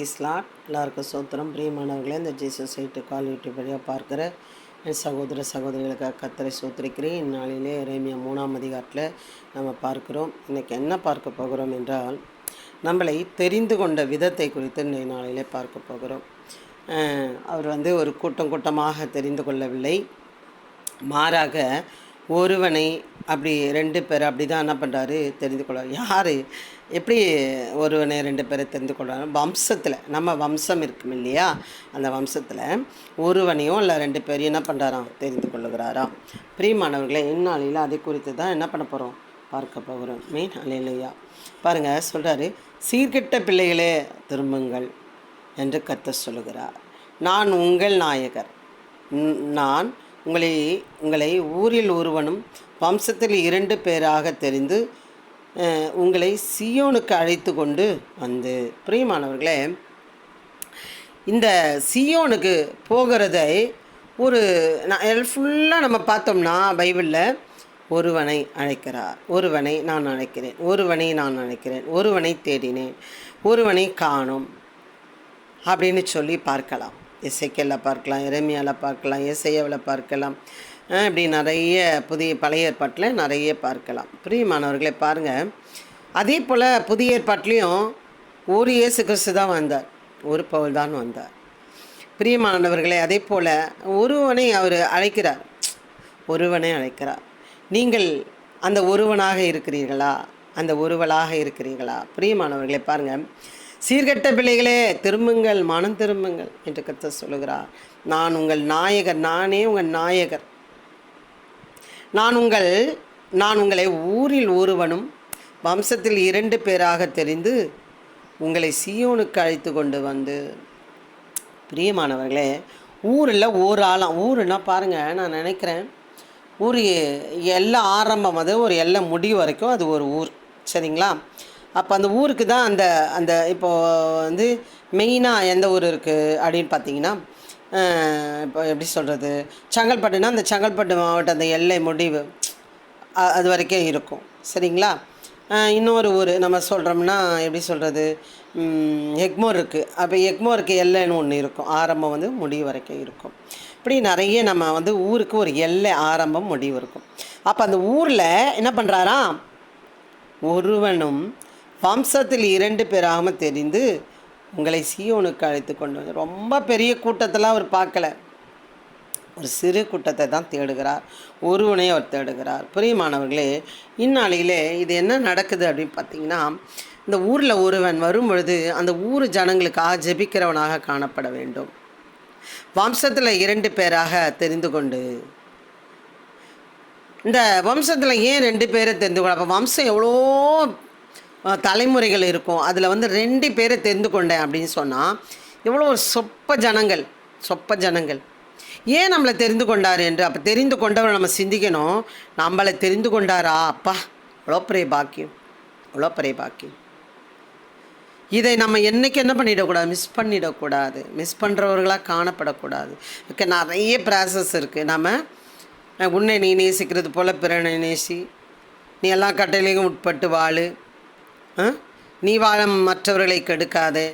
எல்லாருக்கும் சோத்திரம். பிரியமானவர்களே, இந்த ஜீசஸ் சைட்டு கால் யூடியூப் வழியாக பார்க்குற என் சகோதர சகோதரிகளுக்காக கர்த்தரை சோத்திரிக்கிறேன். இந்நாளிலே எரேமியா 3ஆம் அதிகாரத்தில் நம்ம பார்க்குறோம். இன்றைக்கி என்ன பார்க்க போகிறோம் என்றால், நம்மளை தெரிந்து கொண்ட விதத்தை குறித்து இன்றைய நாளிலே பார்க்க போகிறோம். அவர் ஒரு கூட்டம் கூட்டமாக தெரிந்து கொள்ளவில்லை, மாறாக ஒருவனை அப்படி 2 பேர் அப்படி தான் என்ன பண்ணுறாரு, தெரிந்து கொள்வார். யார் எப்படி ஒருவனை 2 பேரை தெரிந்து கொள்வார்? வம்சத்தில், நம்ம வம்சம் இருக்கும் இல்லையா, அந்த வம்சத்தில் ஒருவனையும் இல்லை 2 பேரையும் என்ன பண்ணுறாராம், தெரிந்து கொள்ளுகிறாராம். பிரியமானவர்களே, இந்நாளில் அதை குறித்து தான் என்ன பண்ண போகிறோம், பார்க்க போகிறோம். அல்லேலூயா. பாருங்கள், சொல்கிறாரு, சீர்கெட்ட பிள்ளைகளே திரும்புங்கள் என்று கர்த்தர் சொல்லுகிறார். நான் உங்கள் நாயகர். நான் உங்களை ஊரில் ஒருவனும் வம்சத்தில் 2 பேராக தெரிந்து உங்களை சீயோனுக்கு அழைத்து கொண்டு வந்து. பிரியமானவர்களே, இந்த சீயோனுக்கு போகிறதை ஃபுல்லாக நம்ம பார்த்தோம்னா பைபிளில் ஒருவனை அழைக்கிறார், ஒருவனை நான் அழைக்கிறேன், ஒருவனை நான் அழைக்கிறேன், ஒருவனை தேடினேன், ஒருவனை காணோம் அப்படின்னு சொல்லி பார்க்கலாம். எசேக்கியேலில் பார்க்கலாம், எரேமியாவில் பார்க்கலாம், ஏசாயாவில் பார்க்கலாம், இப்படி நிறைய பழைய ஏற்பாட்டில் நிறைய பார்க்கலாம். பிரியமானவர்களே, பாருங்கள், அதே போல் புதிய ஏற்பாட்டிலையும் ஒரு இயேசு கிறிஸ்து தான் வந்தார், ஒரு பவுல் தான் வந்தார். பிரியமானவர்களே, அதே போல் ஒருவனை அவர் அழைக்கிறார், ஒருவனை அழைக்கிறார். நீங்கள் அந்த ஒருவனாக இருக்கிறீர்களா, அந்த ஒருவளாக இருக்கிறீர்களா? பிரியமானவர்களே, பாருங்கள், சீர்கெட்ட பிள்ளைகளே திரும்புங்கள், மனம் திரும்புங்கள் என்று கர்த்தர் சொல்லுகிறார். நான் உங்கள் நாயகர், நானே உங்கள் நாயகர். நான் உங்களை ஊரில் ஒருவனும் வம்சத்தில் 2 பேராக தெரிந்து உங்களை சீயோனுக்கு அழைத்து கொண்டு வந்து. பிரியமானவர்களே, ஊரில் ஒரு ஆளாம். ஊருன்னா பாருங்கள், நான் நினைக்கிறேன் ஊர் எல்லாம் ஆரம்பம், அது ஒரு எல்லாம் முடிவு வரைக்கும் அது ஒரு ஊர், சரிங்களா? அப்போ அந்த ஊருக்கு தான் அந்த இப்போது மெயினாக எந்த ஊர் இருக்குது அப்படின்னு பார்த்தீங்கன்னா, இப்போ எப்படி சொல்கிறது, செங்கல்பட்டுனா அந்த செங்கல்பட்டு மாவட்டம் அந்த எல்லை முடிவு அது வரைக்கும் இருக்கும், சரிங்களா? இன்னொரு ஊர் நம்ம சொல்கிறோம்னா எப்படி சொல்கிறது, எக்மோர் இருக்குது. அப்போ எக்மோருக்கு எல்லைன்னு ஒன்று இருக்கும், ஆரம்பம் முடிவு வரைக்கும் இருக்கும். இப்படி நிறைய நம்ம ஊருக்கு ஒரு எல்லை, ஆரம்பம் முடிவு இருக்கும். அப்போ அந்த ஊரில் என்ன பண்ணுறாராம், ஒருவனும் வம்சத்தில் 2 பேராக தெரிந்து உங்களை சீயோனுக்கு அழைத்து கொண்டு வந்து. ரொம்ப பெரிய கூட்டத்தெல்லாம் அவர் பார்க்கல, ஒரு சிறு கூட்டத்தை தான் தேடுகிறார், ஒருவனை அவர் தேடுகிறார். பிரியமானவர்களே, இந்நாளிலே இது என்ன நடக்குது அப்படின்னு பார்த்தீங்கன்னா, இந்த ஊரில் ஒருவன் வரும் பொழுது அந்த ஊர் ஜனங்களுக்காக ஜெபிக்கிறவனாக காணப்பட வேண்டும். வம்சத்தில் 2 பேராக தெரிந்து கொண்டு. இந்த வம்சத்தில் ஏன் 2 பேரை தெரிந்து கொள்ள? அப்போ வம்சம் எவ்வளோ தலைமுறைகள் இருக்கும், அதில் 2 பேரை தெரிந்து கொண்டேன் அப்படின்னு சொன்னால் எவ்வளோ ஒரு சொப்ப ஜனங்கள் ஏன் நம்மளை தெரிந்து கொண்டார் என்று. அப்போ தெரிந்து கொண்டவரை நம்ம சிந்திக்கணும், நம்மளை தெரிந்து கொண்டாரா, அப்பா எவ்வளோ பெரிய பாக்கியம், எவ்வளோ பெரிய பாக்கியம். இதை நம்ம என்றைக்கு என்ன பண்ணிடக்கூடாது, மிஸ் பண்ணுறவர்களாக காணப்படக்கூடாது. நிறைய ப்ராசஸ் இருக்குது. நம்ம உன்னை நீ நேசிக்கிறது போல் பிறனை நேசி, நீ எல்லா கட்டளையும் உட்பட்டு வாழு, நீ வாழ மற்றவர்களை கெடுக்காதே,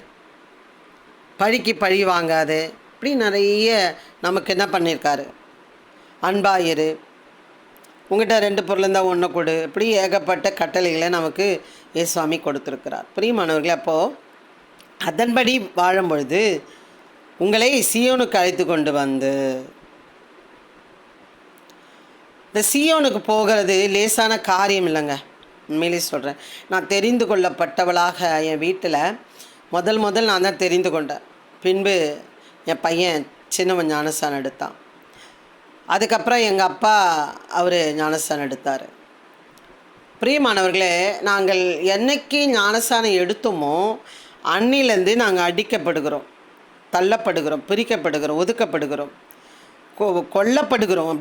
பழிக்கு பழி வாங்காதே, இப்படி நிறைய நமக்கு என்ன பண்ணியிருக்காரு, அன்பாயிரு, உங்கள்கிட்ட 2 பொருள் இருந்தால் 1 கொடு, இப்படி ஏகப்பட்ட கட்டளைகளை நமக்கு இயேசுவாமி கொடுத்துருக்கிறார். பிரியமானவர்களே, அப்போது அதன்படி வாழும் பொழுது உங்களை சீயோனுக்கு அழைத்து கொண்டு வந்து. இந்த சீயோனுக்கு போகிறது லேசான காரியம் இல்லைங்க, உண்மையிலே சொல்கிறேன். நான் தெரிந்து கொள்ளப்பட்டவளாக என் வீட்டில் முதல் நான் தான் தெரிந்து கொண்டேன். பின்பு என் பையன் சின்னவன் ஞானஸ்தானம் எடுத்தான். அதுக்கப்புறம் எங்கள் அப்பா அவர் ஞானஸ்தானம் எடுத்தார். பிரியமானவர்களே, நாங்கள் என்னைக்கு ஞானஸ்தானம் எடுத்தோமோ அன்னிலேருந்து நாங்கள் அடிக்கப்படுகிறோம், தள்ளப்படுகிறோம், பிரிக்கப்படுகிறோம், ஒதுக்கப்படுகிறோம், கொல்லப்படுகிறோம்.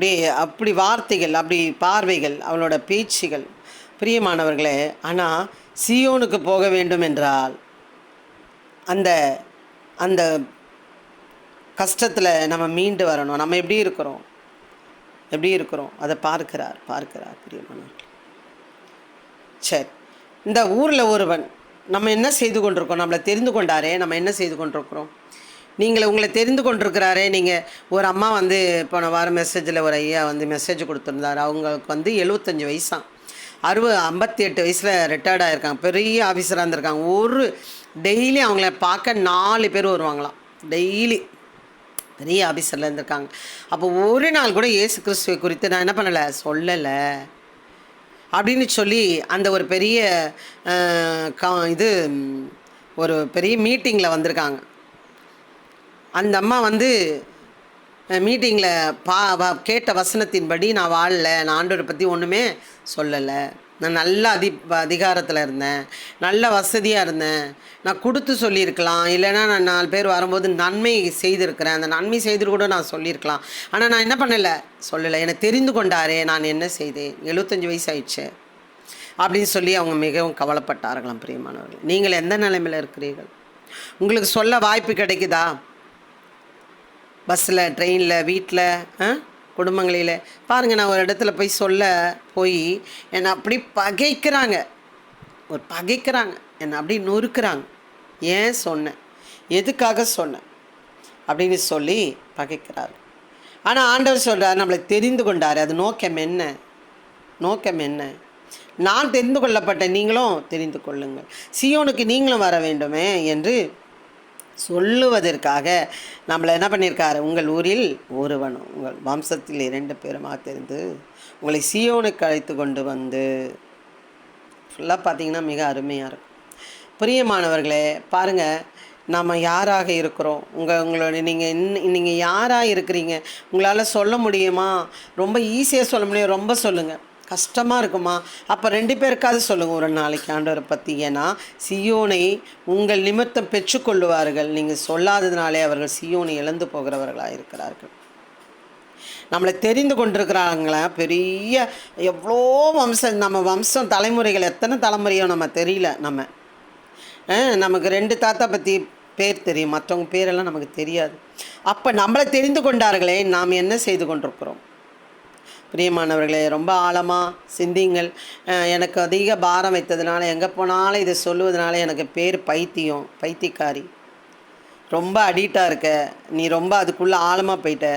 அப்படி வார்த்தைகள், அப்படி பார்வைகள், அவளோட பேச்சுகள். பிரியமானவர்களே, ஆனால் சீயோனுக்கு போக வேண்டும் என்றால் அந்த அந்த கஷ்டத்தில் நம்ம மீண்டு வரணும். நம்ம எப்படி இருக்கிறோம் அதை பார்க்கிறார் பிரியமானவர்களே. சரி, இந்த ஊரில் ஒருவன் நம்ம என்ன செய்து கொண்டிருக்கோம்? நம்மளை தெரிந்து கொண்டாரே, நம்ம என்ன செய்து கொண்டிருக்கிறோம்? உங்களை தெரிந்து கொண்டிருக்கிறாரே. நீங்கள் ஒரு அம்மா வந்து போன வாரம் மெசேஜில் ஒரு ஐயா வந்து மெசேஜ் கொடுத்துருந்தார். அவங்களுக்கு வந்து 75 வயசாம். 58 வயசில் ரிட்டையர்ட் ஆகிருக்காங்க. பெரிய ஆஃபீஸராக இருந்திருக்காங்க. டெய்லி அவங்கள பார்க்க 4 பேர் வருவாங்களாம். டெய்லி பெரிய ஆஃபீஸரில் இருந்திருக்காங்க. அப்போ ஒரு நாள் கூட இயேசு கிறிஸ்துவை குறித்து நான் என்ன பண்ணலை, சொல்லலை அப்படின்னு சொல்லி அந்த ஒரு பெரிய இது ஒரு பெரிய மீட்டிங்கில் வந்திருக்காங்க. அந்த அம்மா வந்து மீட்டிங்கில் கேட்ட வசனத்தின்படி நான் வாழலை, நான் ஆண்டவரை பற்றி ஒன்றுமே சொல்லலை, நான் நல்ல அதிகாரத்தில் இருந்தேன், நல்ல வசதியாக இருந்தேன், நான் கொடுத்து சொல்லியிருக்கலாம், இல்லைன்னா நான் 4 பேர் வரும்போது நன்மை செய்திருக்கிறேன், அந்த நன்மை செய்து கூட நான் சொல்லியிருக்கலாம், ஆனால் நான் என்ன பண்ணலை, சொல்லலை. என்னை தெரிந்து கொண்டாரே, நான் என்ன செய்தேன், 75 வயசு ஆயிடுச்சு அப்படின்னு சொல்லி அவங்க மிகவும் கவலைப்பட்டார்களாம். பிரியமானவர்கள், நீங்கள் எந்த நிலைமையில் இருக்கிறீர்கள்? உங்களுக்கு சொல்ல வாய்ப்பு கிடைக்குதா? பஸ்ஸில், ட்ரெயினில், வீட்டில், குடும்பங்களில் பாருங்கள். நான் ஒரு இடத்துல போய் என்னை அப்படி பகைக்கிறாங்க, என்னை அப்படி நொறுக்கிறாங்க. ஏன் சொன்னேன், எதுக்காக சொன்னேன் அப்படின்னு சொல்லி பகைக்கிறாரு. ஆனால் ஆண்டவர் சொல்கிறார், நம்மளை தெரிந்து கொண்டார். அது நோக்கம் என்ன? நான் தெரிந்து கொள்ளப்பட்ட நீங்களும் தெரிந்து கொள்ளுங்கள், சீயோனுக்கு நீங்களும் வர வேண்டுமே என்று சொல்லுவதற்காக நம்மளை என்ன பண்ணியிருக்காரு, உங்கள் ஊரில் ஒருவனும் உங்கள் வம்சத்தில் 2 பேருமாக தெரிந்து உங்களை சீயோனுக்கு அழைத்து கொண்டு வந்து. ஃபுல்லாக பார்த்திங்கன்னா மிக அருமையாக இருக்கும். பிரியமானவர்களே, பாருங்கள், நம்ம யாராக இருக்கிறோம், உங்களோட நீங்கள் யாராக இருக்கிறீங்க, உங்களால் சொல்ல முடியுமா? ரொம்ப ஈஸியாக சொல்ல முடியும், ரொம்ப சொல்லுங்கள். கஷ்டமாக இருக்குமா? அப்போ 2 பேருக்காவது சொல்லுங்கள் ஒரு நாளைக்கு ஆண்டவரை பற்றி. ஏன்னா சீயோனை உங்கள் நிமித்தம் பெற்றுக்கொள்ளுவார்கள். நீங்கள் சொல்லாததுனாலே அவர்கள் சீயோனை இழந்து போகிறவர்களாக இருக்கிறார்கள். நம்மளை தெரிந்து கொண்டிருக்கிறாங்களா? பெரிய எவ்வளோ நம்ம வம்சம் தலைமுறைகள், எத்தனை தலைமுறையோ நம்ம தெரியல. நமக்கு 2 தாத்தா பற்றி பேர் தெரியும், மற்றவங்க பேரெல்லாம் நமக்கு தெரியாது. அப்போ நம்மளை தெரிந்து கொண்டார்களே, நாம் என்ன செய்து கொண்டிருக்கிறோம்? பிரியமானவர்களே, ரொம்ப ஆழமாக சிந்திங்கள். எனக்கு அதிக பாரம் வைத்ததுனால, எங்கே போனாலும் இதை சொல்லுவதனால எனக்கு பேர் பைத்தியக்காரி, ரொம்ப அடிக்டாக இருக்க, நீ ரொம்ப அதுக்குள்ளே ஆழமாக போயிட்ட,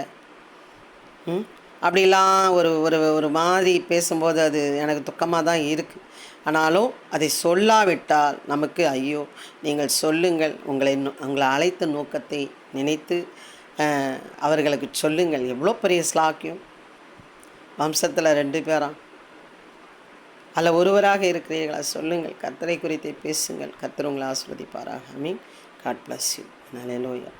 அப்படிலாம் ஒரு ஒரு ஒரு மாதிரி பேசும்போது அது எனக்கு துக்கமாக தான் இருக்குது. ஆனாலும் அதை சொல்லாவிட்டால் நமக்கு ஐயோ, நீங்கள் சொல்லுங்கள். உங்களை அழைத்த நோக்கத்தை நினைத்து அவர்களுக்கு சொல்லுங்கள். எவ்வளோ பெரிய ஸ்லாக்கியம். வம்சத்தில் 2 பேரா, அதில் ஒருவராக இருக்கிறீர்களா? சொல்லுங்கள். கர்த்தரை குறித்து பேசுங்கள். கர்த்தர் உங்களை ஆசீர்வதிப்பாராக. ஆமென். God bless you. ஹல்லேலூயா.